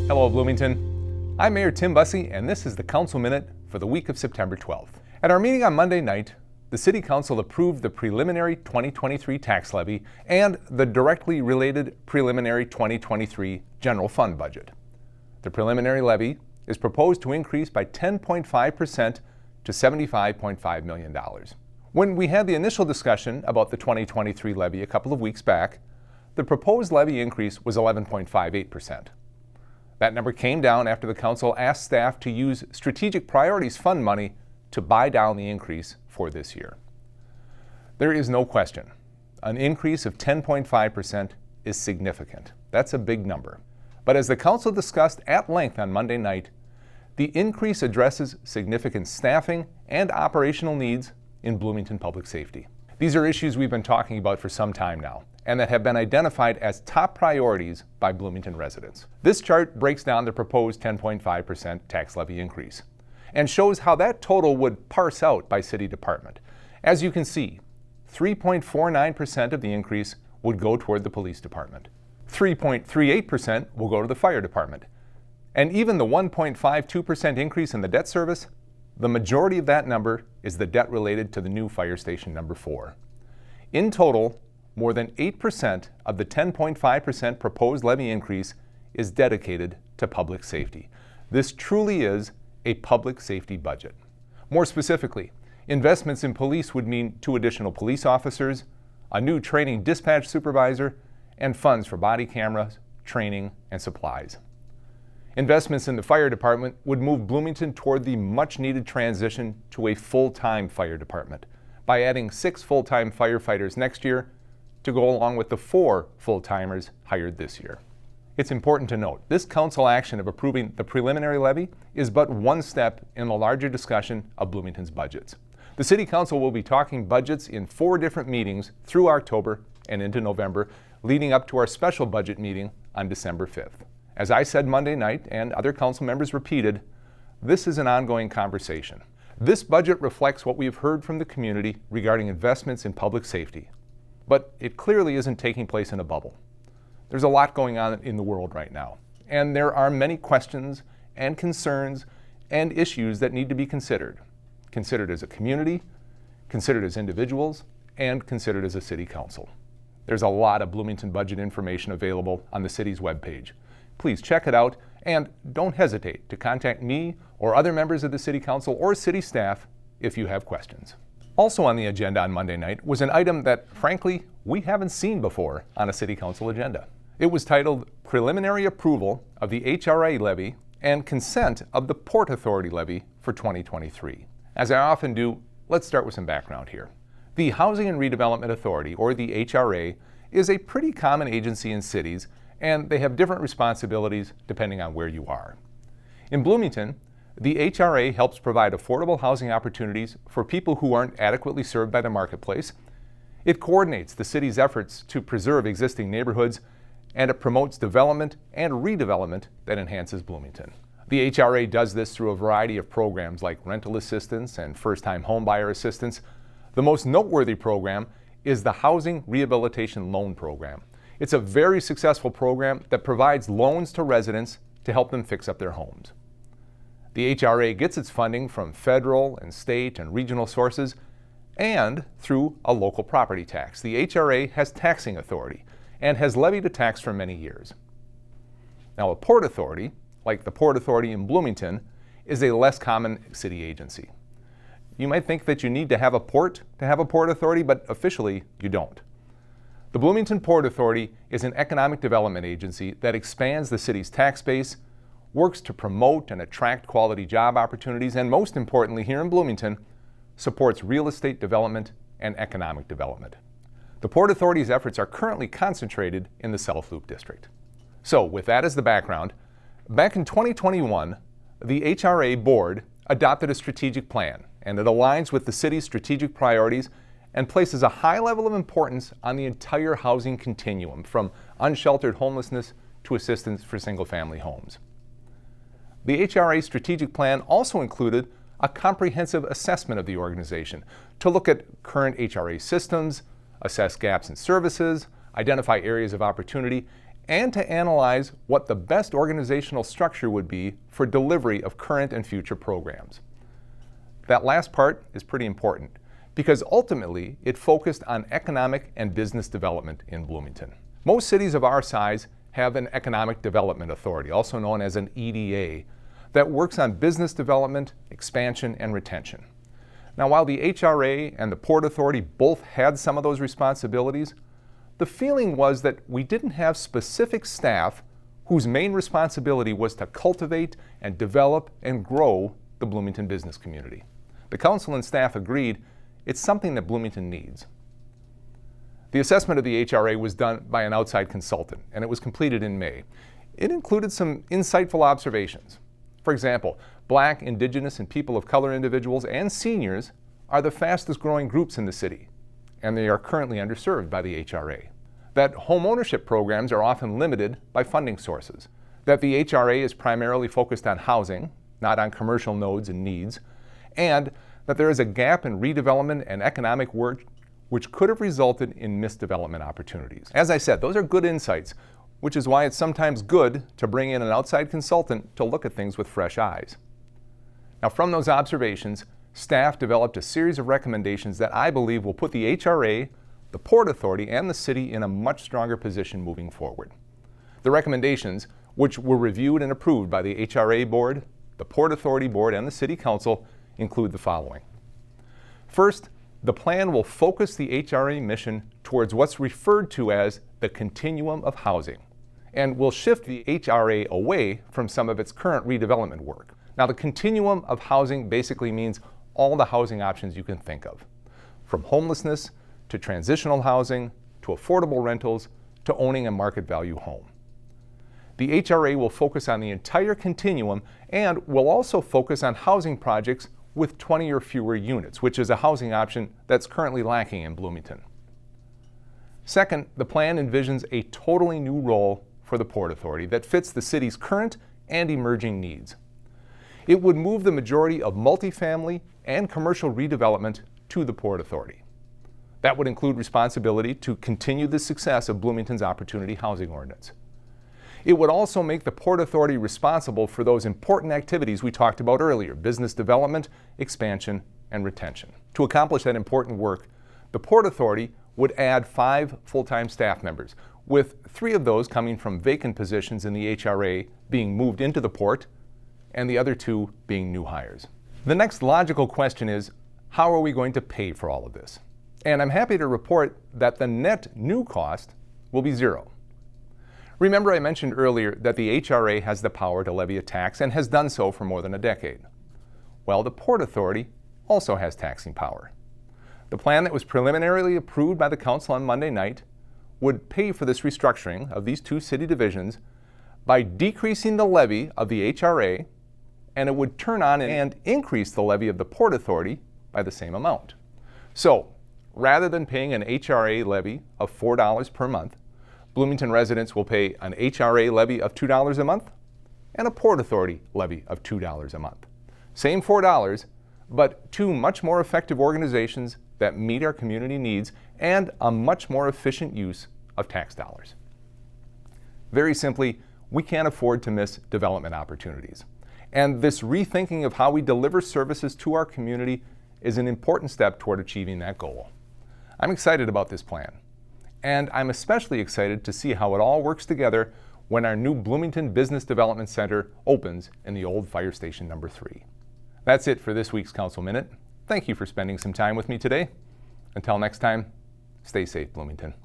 Hello, Bloomington. I'm Mayor Tim Busse, and this is the Council Minute for the week of September 12th. At our meeting on Monday night, the City Council approved the preliminary 2023 tax levy and the directly related preliminary 2023 general fund budget. The preliminary levy is proposed to increase by 10.5% to $75.5 million. When we had the initial discussion about the 2023 levy a couple of weeks back, the proposed levy increase was 11.58%. That number came down after the council asked staff to use Strategic Priorities Fund money to buy down the increase for this year. There is no question, an increase of 10.5% is significant. That's a big number. But as the council discussed at length on Monday night, the increase addresses significant staffing and operational needs in Bloomington public safety. These are issues we've been talking about for some time now, and that have been identified as top priorities by Bloomington residents. This chart breaks down the proposed 10.5% tax levy increase and shows how that total would parse out by city department. As you can see, 3.49% of the increase would go toward the police department. 3.38% will go to the fire department. And even the 1.52% increase in the debt service, the majority of that number is the debt related to the new fire station number 4. In total, more than 8% of the 10.5% proposed levy increase is dedicated to public safety. This truly is a public safety budget. More specifically, investments in police would mean 2 additional police officers, a new training dispatch supervisor, and funds for body cameras, training, and supplies. Investments in the fire department would move Bloomington toward the much-needed transition to a full-time fire department by adding 6 full-time firefighters next year to go along with the 4 full-timers hired this year. It's important to note, this council action of approving the preliminary levy is but one step in the larger discussion of Bloomington's budgets. The City Council will be talking budgets in 4 different meetings through October and into November, leading up to our special budget meeting on December 5th. As I said Monday night, and other council members repeated, this is an ongoing conversation. This budget reflects what we have heard from the community regarding investments in public safety. But it clearly isn't taking place in a bubble. There's a lot going on in the world right now, and there are many questions and concerns and issues that need to be considered as a community, considered as individuals, and considered as a city council. There's a lot of Bloomington budget information available on the city's webpage. Please check it out, and don't hesitate to contact me or other members of the city council or city staff if you have questions. Also on the agenda on Monday night was an item that, frankly, we haven't seen before on a city council agenda. It was titled Preliminary Approval of the HRA Levy and Consent of the Port Authority Levy for 2023. As I often do, let's start with some background here. The Housing and Redevelopment Authority, or the HRA, is a pretty common agency in cities, and they have different responsibilities depending on where you are. In Bloomington, the HRA helps provide affordable housing opportunities for people who aren't adequately served by the marketplace. It coordinates the city's efforts to preserve existing neighborhoods, and it promotes development and redevelopment that enhances Bloomington. The HRA does this through a variety of programs like rental assistance and first-time homebuyer assistance. The most noteworthy program is the Housing Rehabilitation Loan Program. It's a very successful program that provides loans to residents to help them fix up their homes. The HRA gets its funding from federal and state and regional sources and through a local property tax. The HRA has taxing authority and has levied a tax for many years. Now, a port authority, like the Port Authority in Bloomington, is a less common city agency. You might think that you need to have a port authority, but officially you don't. The Bloomington Port Authority is an economic development agency that expands the city's tax base, works to promote and attract quality job opportunities, and most importantly here in Bloomington, supports real estate development and economic development. The Port Authority's efforts are currently concentrated in the South Loop District. So with that as the background, back in 2021, the HRA board adopted a strategic plan, and it aligns with the city's strategic priorities and places a high level of importance on the entire housing continuum, from unsheltered homelessness to assistance for single-family homes. The HRA strategic plan also included a comprehensive assessment of the organization to look at current HRA systems, assess gaps in services, identify areas of opportunity, and to analyze what the best organizational structure would be for delivery of current and future programs. That last part is pretty important because ultimately it focused on economic and business development in Bloomington. Most cities of our size have an economic development authority, also known as an EDA, that works on business development, expansion, and retention. Now, while the HRA and the Port Authority both had some of those responsibilities, the feeling was that we didn't have specific staff whose main responsibility was to cultivate and develop and grow the Bloomington business community. The council and staff agreed it's something that Bloomington needs. The assessment of the HRA was done by an outside consultant, and it was completed in May. It included some insightful observations. For example, Black, Indigenous, and people of color individuals and seniors are the fastest growing groups in the city, and they are currently underserved by the HRA. That home ownership programs are often limited by funding sources. That the HRA is primarily focused on housing, not on commercial nodes and needs, and that there is a gap in redevelopment and economic work which could have resulted in missed development opportunities. As I said, those are good insights, which is why it's sometimes good to bring in an outside consultant to look at things with fresh eyes. Now, from those observations, staff developed a series of recommendations that I believe will put the HRA, the Port Authority, and the city in a much stronger position moving forward. The recommendations, which were reviewed and approved by the HRA Board, the Port Authority Board, and the City Council, include the following. First, the plan will focus the HRA mission towards what's referred to as the Continuum of Housing, and will shift the HRA away from some of its current redevelopment work. Now, the Continuum of Housing basically means all the housing options you can think of, from homelessness to transitional housing to affordable rentals to owning a market value home. The HRA will focus on the entire continuum and will also focus on housing projects with 20 or fewer units, which is a housing option that's currently lacking in Bloomington. Second, the plan envisions a totally new role for the Port Authority that fits the city's current and emerging needs. It would move the majority of multifamily and commercial redevelopment to the Port Authority. That would include responsibility to continue the success of Bloomington's Opportunity Housing Ordinance. It would also make the Port Authority responsible for those important activities we talked about earlier: business development, expansion, and retention. To accomplish that important work, the Port Authority would add 5 full-time staff members, with 3 of those coming from vacant positions in the HRA being moved into the Port, and the other 2 being new hires. The next logical question is, how are we going to pay for all of this? And I'm happy to report that the net new cost will be 0. Remember, I mentioned earlier that the HRA has the power to levy a tax and has done so for more than a decade. Well, the Port Authority also has taxing power. The plan that was preliminarily approved by the council on Monday night would pay for this restructuring of these 2 city divisions by decreasing the levy of the HRA, and it would turn on and increase the levy of the Port Authority by the same amount. So, rather than paying an HRA levy of $4 per month, Bloomington residents will pay an HRA levy of $2 a month and a Port Authority levy of $2 a month. Same $4, but 2 much more effective organizations that meet our community needs and a much more efficient use of tax dollars. Very simply, we can't afford to miss development opportunities. And this rethinking of how we deliver services to our community is an important step toward achieving that goal. I'm excited about this plan. And I'm especially excited to see how it all works together when our new Bloomington Business Development Center opens in the old Fire Station number 3. That's it for this week's Council Minute. Thank you for spending some time with me today. Until next time, stay safe, Bloomington.